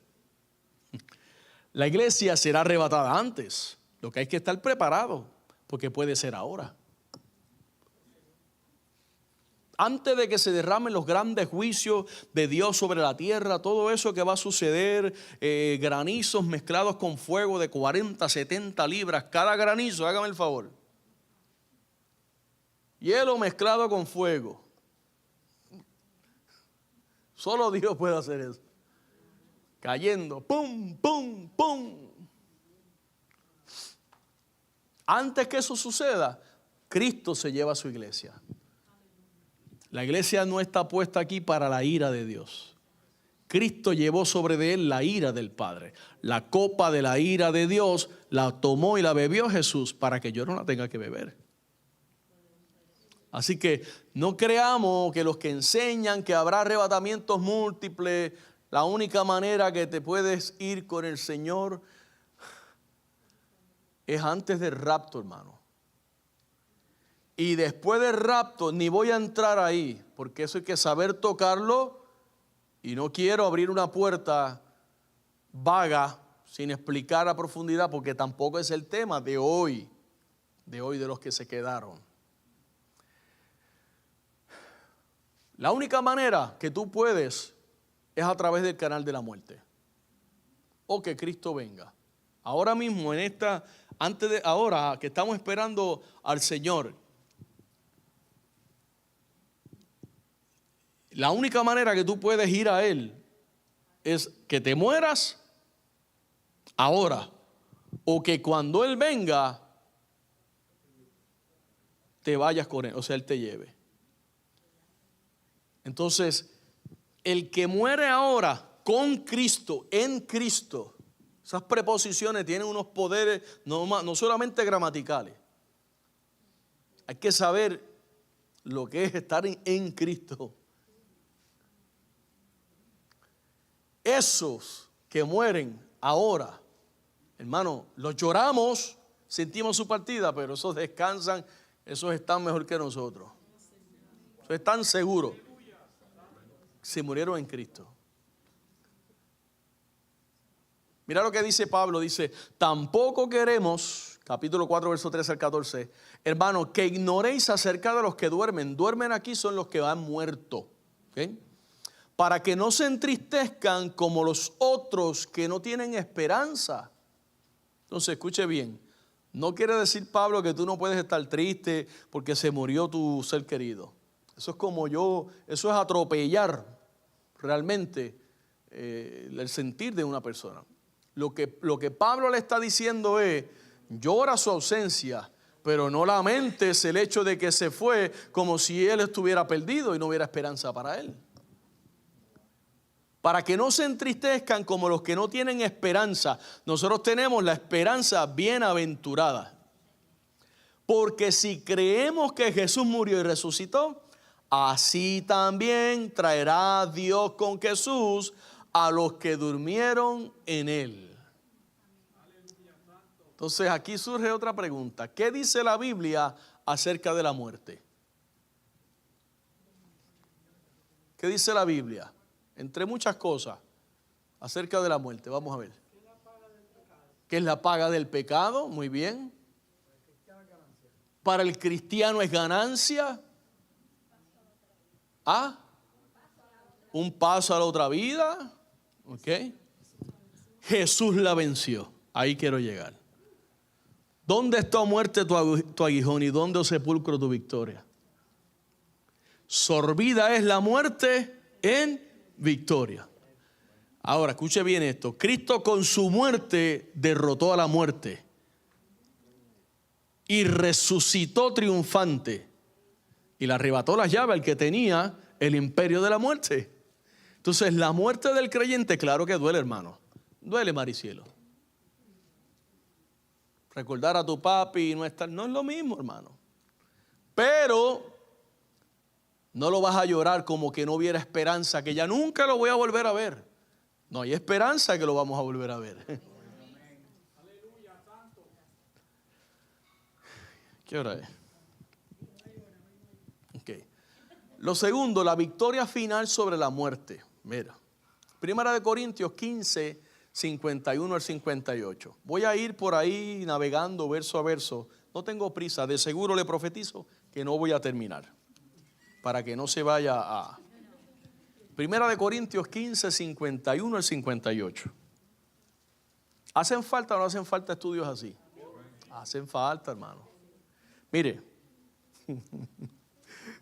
La iglesia será arrebatada antes. Lo que hay que estar preparado, porque puede ser ahora. Antes de que se derramen los grandes juicios de Dios sobre la tierra, todo eso que va a suceder, granizos mezclados con fuego de 40, 70 libras, cada granizo, hágame el favor. Hielo mezclado con fuego. Solo Dios puede hacer eso. Cayendo, pum, pum, pum. Antes que eso suceda, Cristo se lleva a su iglesia. La iglesia no está puesta aquí para la ira de Dios. Cristo llevó sobre de él la ira del Padre. La copa de la ira de Dios la tomó y la bebió Jesús para que yo no la tenga que beber. Así que no creamos que los que enseñan que habrá arrebatamientos múltiples, la única manera que te puedes ir con el Señor es antes del rapto, hermano. Y después del rapto ni voy a entrar ahí, porque eso hay que saber tocarlo. Y no quiero abrir una puerta vaga sin explicar a profundidad, porque tampoco es el tema de hoy de los que se quedaron. La única manera que tú puedes es a través del canal de la muerte, o que Cristo venga. Ahora mismo ahora que estamos esperando al Señor, la única manera que tú puedes ir a Él es que te mueras ahora, o que cuando Él venga te vayas con Él, o sea, Él te lleve. Entonces, el que muere ahora con Cristo, en Cristo, esas preposiciones tienen unos poderes no solamente gramaticales. Hay que saber lo que es estar en Cristo. Esos que mueren ahora, hermano, los lloramos, sentimos su partida, pero esos descansan, esos están mejor que nosotros. Esos están seguros. Se murieron en Cristo. Mira lo que dice Pablo, dice, tampoco queremos, capítulo 4, verso 13 al 14, hermanos, que ignoréis acerca de los que duermen. Duermen aquí son los que han muerto, ¿okay? Para que no se entristezcan como los otros que no tienen esperanza. Entonces, escuche bien, no quiere decir Pablo que tú no puedes estar triste porque se murió tu ser querido. Eso es atropellar realmente el sentir de una persona. Lo que Pablo le está diciendo es, llora su ausencia, pero no lamentes el hecho de que se fue como si él estuviera perdido y no hubiera esperanza para él. Para que no se entristezcan como los que no tienen esperanza. Nosotros tenemos la esperanza bienaventurada. Porque si creemos que Jesús murió y resucitó, así también traerá Dios con Jesús a los que durmieron en él. Entonces aquí surge otra pregunta. ¿Qué dice la Biblia acerca de la muerte? ¿Qué dice la Biblia? Entre muchas cosas acerca de la muerte. Vamos a ver. ¿Qué es la paga del pecado? Muy bien. Para el cristiano es ganancia. Un paso a la otra vida. Ok. Jesús la venció. Ahí quiero llegar. ¿Dónde está, muerte, tu aguijón, y dónde, oh sepulcro, tu victoria? Sorbida es la muerte en victoria. Ahora, escuche bien esto. Cristo con su muerte derrotó a la muerte y resucitó triunfante y le arrebató las llaves al que tenía el imperio de la muerte. Entonces, la muerte del creyente, claro que duele, hermano. Duele, Maricielo. Recordar a tu papi y no estar, no es lo mismo, hermano. Pero no lo vas a llorar como que no hubiera esperanza, que ya nunca lo voy a volver a ver. No hay esperanza que lo vamos a volver a ver. ¿Qué hora es? Okay. Lo segundo, la victoria final sobre la muerte. Mira, Primera de Corintios 15, 51 al 58. Voy a ir por ahí navegando verso a verso. No tengo prisa, de seguro le profetizo que no voy a terminar, para que no se vaya a... Primera de Corintios 15, 51 al 58. ¿Hacen falta o no hacen falta estudios así? Hacen falta, hermano. Mire,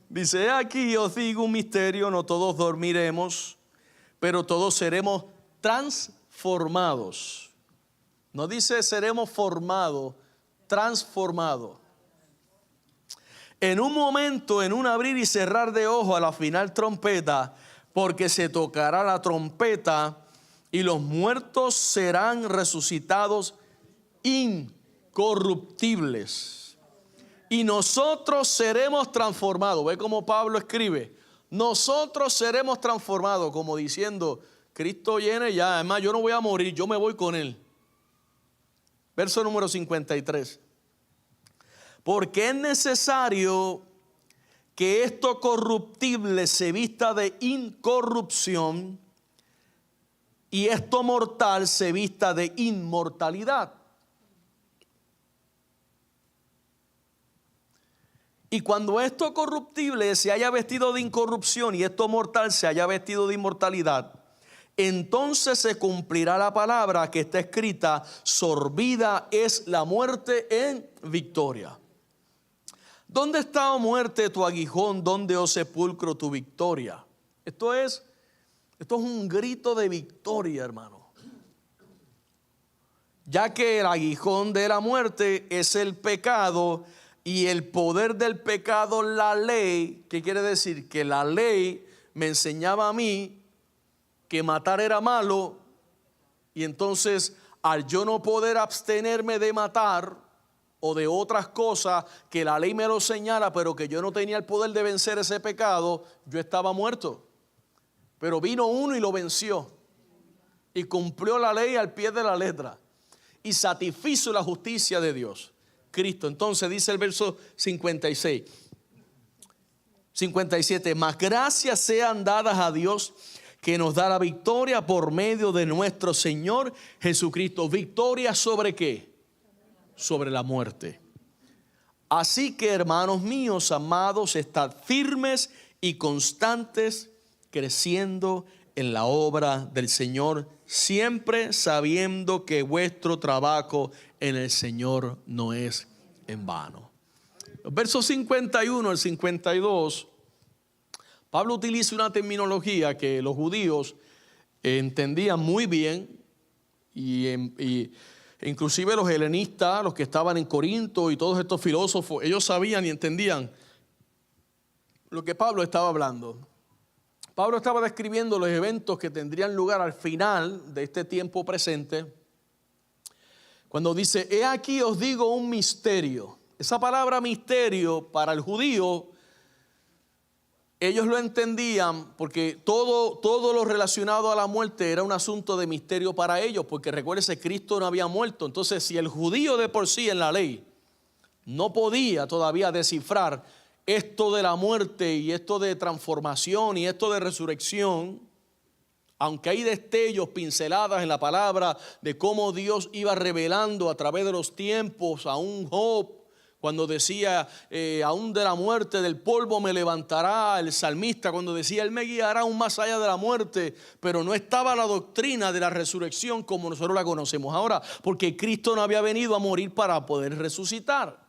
dice aquí, os digo un misterio, no todos dormiremos, pero todos seremos transformados. No dice seremos formados, transformados. En un momento, en un abrir y cerrar de ojos a la final trompeta, porque se tocará la trompeta y los muertos serán resucitados incorruptibles. Y nosotros seremos transformados. ¿Ve cómo Pablo escribe? Nosotros seremos transformados, como diciendo, Cristo viene ya, además yo no voy a morir, yo me voy con Él. Verso número 53. Porque es necesario que esto corruptible se vista de incorrupción y esto mortal se vista de inmortalidad. Y cuando esto corruptible se haya vestido de incorrupción y esto mortal se haya vestido de inmortalidad, entonces se cumplirá la palabra que está escrita: sorbida es la muerte en victoria. ¿Dónde está, oh muerte, tu aguijón? ¿Dónde, oh sepulcro, tu victoria? Esto es un grito de victoria, hermano. Ya que el aguijón de la muerte es el pecado y el poder del pecado, la ley. ¿Qué quiere decir? Que la ley me enseñaba a mí que matar era malo, y entonces al yo no poder abstenerme de matar o de otras cosas que la ley me lo señala, pero que yo no tenía el poder de vencer ese pecado, yo estaba muerto. Pero vino uno y lo venció y cumplió la ley al pie de la letra y satisfizo la justicia de Dios, Cristo. Entonces dice el verso 57, mas gracias sean dadas a Dios, que nos da la victoria por medio de nuestro Señor Jesucristo. ¿Victoria sobre qué? Sobre la muerte. Así que, hermanos míos amados, estad firmes y constantes, creciendo en la obra del Señor, siempre sabiendo que vuestro trabajo en el Señor no es en vano. Los versos 51 al 52, Pablo utiliza una terminología que los judíos entendían muy bien, y inclusive los helenistas, los que estaban en Corinto y todos estos filósofos, ellos sabían y entendían lo que Pablo estaba hablando. Pablo estaba describiendo los eventos que tendrían lugar al final de este tiempo presente, cuando dice: he aquí os digo un misterio. Esa palabra misterio para el judío, ellos lo entendían porque todo lo relacionado a la muerte era un asunto de misterio para ellos, porque recuérdense, Cristo no había muerto. Entonces, si el judío de por sí en la ley no podía todavía descifrar esto de la muerte y esto de transformación y esto de resurrección, aunque hay destellos, pinceladas en la palabra de cómo Dios iba revelando a través de los tiempos a un Job, cuando decía, aún de la muerte, del polvo me levantará. El salmista cuando decía, Él me guiará aún más allá de la muerte. Pero no estaba la doctrina de la resurrección como nosotros la conocemos ahora, porque Cristo no había venido a morir para poder resucitar.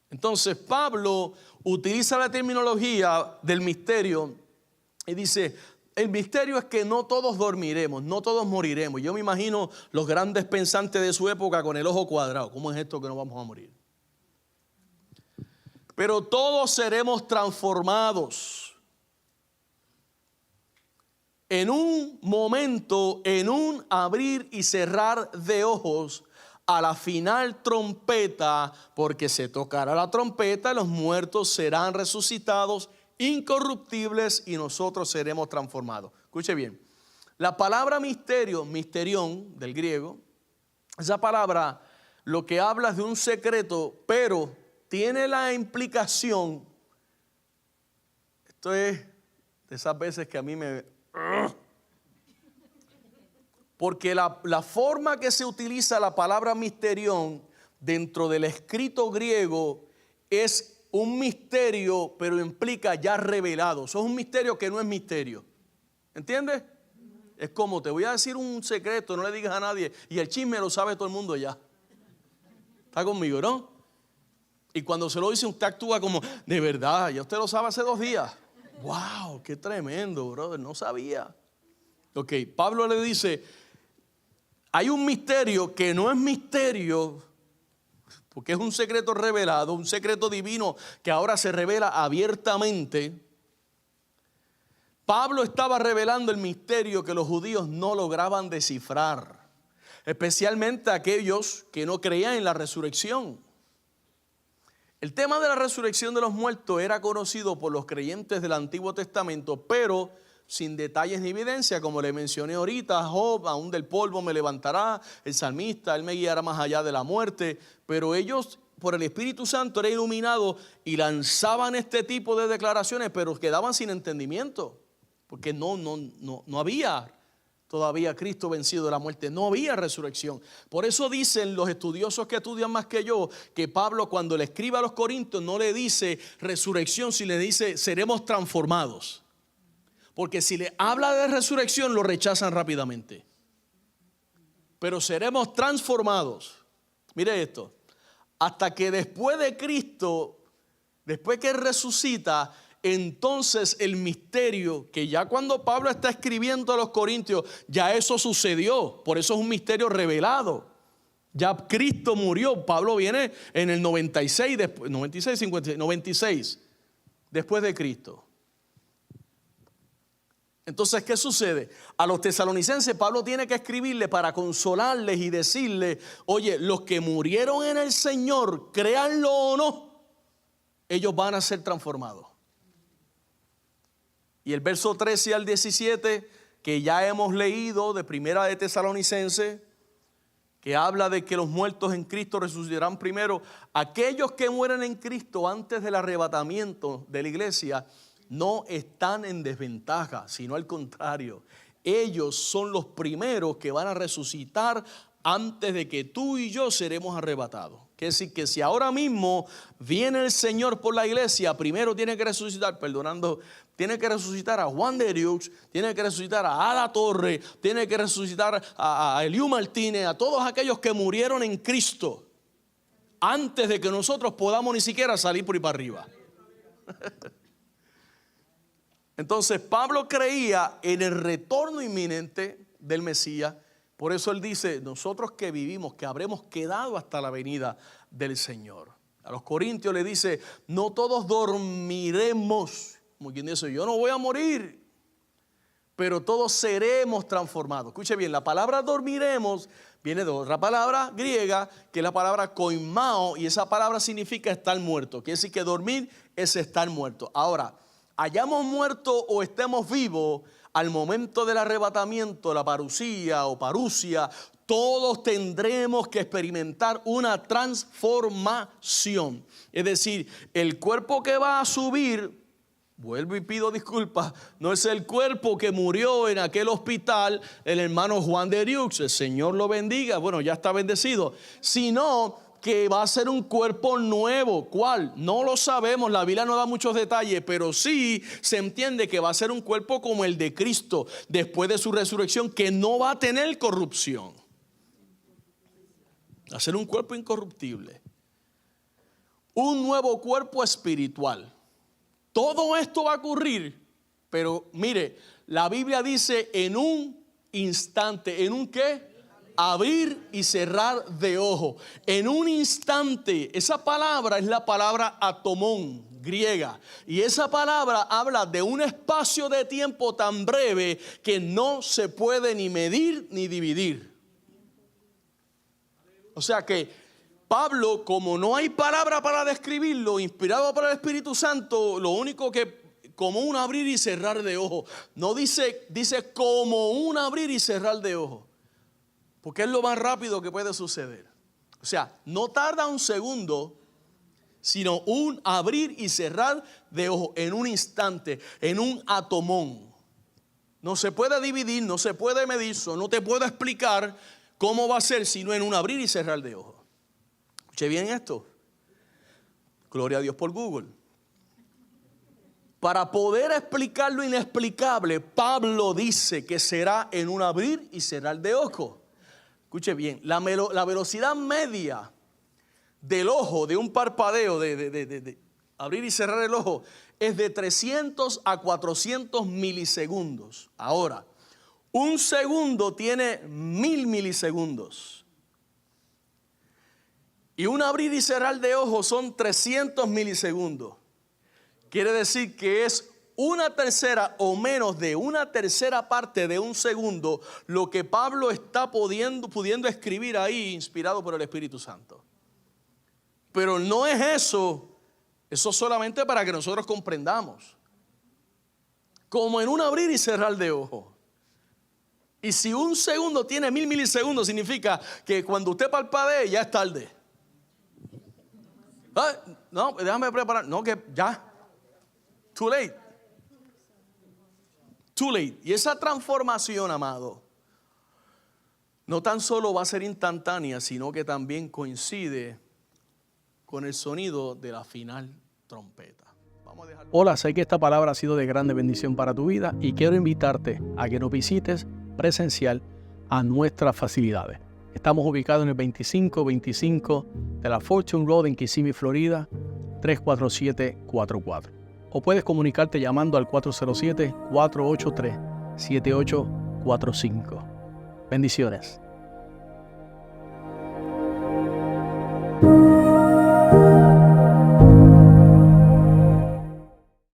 Entonces Pablo utiliza la terminología del misterio y dice: el misterio es que no todos dormiremos, no todos moriremos. Yo me imagino los grandes pensantes de su época con el ojo cuadrado. ¿Cómo es esto que no vamos a morir? Pero todos seremos transformados en un momento, en un abrir y cerrar de ojos, a la final trompeta, porque se tocará la trompeta, los muertos serán resucitados incorruptibles y nosotros seremos transformados. Escuche bien, la palabra misterio, misterión del griego, esa palabra lo que habla es de un secreto, pero tiene la implicación, esto es de esas veces que a mí me... Porque la forma que se utiliza la palabra misterión dentro del escrito griego es un misterio, pero implica ya revelado. Eso es un misterio que no es misterio. ¿Entiendes? Es como, te voy a decir un secreto, no le digas a nadie, y el chisme lo sabe todo el mundo ya. ¿Está conmigo, no? Y cuando se lo dice, usted actúa como, de verdad, ya usted lo sabe hace 2 días. ¡Wow! ¡Qué tremendo, brother! No sabía. Ok, Pablo le dice, hay un misterio que no es misterio, porque es un secreto revelado, un secreto divino que ahora se revela abiertamente. Pablo estaba revelando el misterio que los judíos no lograban descifrar, especialmente aquellos que no creían en la resurrección. El tema de la resurrección de los muertos era conocido por los creyentes del Antiguo Testamento, pero sin detalles ni evidencia, como le mencioné ahorita. Job, aún del polvo me levantará, el salmista, él me guiará más allá de la muerte. Pero ellos, por el Espíritu Santo, eran iluminados y lanzaban este tipo de declaraciones, pero quedaban sin entendimiento, porque no había todavía Cristo vencido de la muerte, no había resurrección. Por eso dicen los estudiosos que estudian más que yo, que Pablo, cuando le escribe a los Corintios, no le dice resurrección, sino le dice seremos transformados. Porque si le habla de resurrección, lo rechazan rápidamente. Pero seremos transformados. Mire esto, hasta que después de Cristo, después que resucita, entonces el misterio, que ya cuando Pablo está escribiendo a los Corintios, ya eso sucedió. Por eso es un misterio revelado. Ya Cristo murió. Pablo viene en el 96, 96 después de Cristo. Entonces, ¿qué sucede? A los tesalonicenses Pablo tiene que escribirle para consolarles y decirles: oye, los que murieron en el Señor, créanlo o no, ellos van a ser transformados. Y el verso 13 al 17, que ya hemos leído de Primera de Tesalonicenses, que habla de que los muertos en Cristo resucitarán primero. Aquellos que mueren en Cristo antes del arrebatamiento de la iglesia no están en desventaja, sino al contrario. Ellos son los primeros que van a resucitar antes de que tú y yo seremos arrebatados. Quiere decir que si ahora mismo viene el Señor por la iglesia, primero tiene que resucitar, tiene que resucitar a Juan de Dios, tiene que resucitar a Ada Torre, tiene que resucitar a Eliú Martínez, a todos aquellos que murieron en Cristo, antes de que nosotros podamos ni siquiera salir por ahí para arriba. Entonces Pablo creía en el retorno inminente del Mesías. Por eso él dice: nosotros que vivimos, que habremos quedado hasta la venida del Señor. A los Corintios le dice: no todos dormiremos. Como quien dice, yo no voy a morir, pero todos seremos transformados. Escuche bien, la palabra dormiremos viene de otra palabra griega, que es la palabra koimao, y esa palabra significa estar muerto. Quiere decir que dormir es estar muerto. Ahora, hayamos muerto o estemos vivos, al momento del arrebatamiento, la parusía o parusia, todos tendremos que experimentar una transformación. Es decir, el cuerpo que va a subir, vuelvo y pido disculpas, no es el cuerpo que murió en aquel hospital el hermano Juan de Dios, el Señor lo bendiga, bueno, ya está bendecido, sino que va a ser un cuerpo nuevo. ¿Cuál? No lo sabemos, la Biblia no da muchos detalles, pero sí se entiende que va a ser un cuerpo como el de Cristo después de su resurrección, que no va a tener corrupción. Va a ser un cuerpo incorruptible. Un nuevo cuerpo espiritual. Todo esto va a ocurrir, pero mire, la Biblia dice en un instante. ¿En un qué? Abrir y cerrar de ojo. En un instante. Esa palabra es la palabra atomón griega. Y esa palabra habla de un espacio de tiempo tan breve que no se puede ni medir ni dividir. O sea que Pablo, como no hay palabra para describirlo, inspirado por el Espíritu Santo, lo único que, como un abrir y cerrar de ojo. No dice como un abrir y cerrar de ojo, porque es lo más rápido que puede suceder. O sea, no tarda un segundo, sino un abrir y cerrar de ojo, en un instante, en un atomón. No se puede dividir, no se puede medir, no te puedo explicar cómo va a ser, sino en un abrir y cerrar de ojo. Escuche bien esto. Gloria a Dios por Google. Para poder explicar lo inexplicable, Pablo dice que será en un abrir y cerrar de ojo. Escuche bien, la velocidad media del ojo, de un parpadeo, de abrir y cerrar el ojo, es de 300 a 400 milisegundos. Ahora, un segundo tiene 1000 milisegundos. Y un abrir y cerrar de ojos son 300 milisegundos. Quiere decir que es una tercera o menos de una tercera parte de un segundo lo que Pablo está pudiendo escribir ahí, inspirado por el Espíritu Santo. Pero no es eso solamente para que nosotros comprendamos. Como en un abrir y cerrar de ojos. Y si un segundo tiene 1000 milisegundos, significa que cuando usted parpadee ya es tarde. No, déjame preparar. No, que ya. Too late. Too late. Y esa transformación, amado, no tan solo va a ser instantánea, sino que también coincide con el sonido de la final trompeta. Vamos a dejarlo. Hola, sé que esta palabra ha sido de grande bendición para tu vida y quiero invitarte a que nos visites presencial a nuestras facilidades. Estamos ubicados en el 2525 de la Fortune Road en Kissimmee, Florida, 34744. O puedes comunicarte llamando al 407-483-7845. Bendiciones.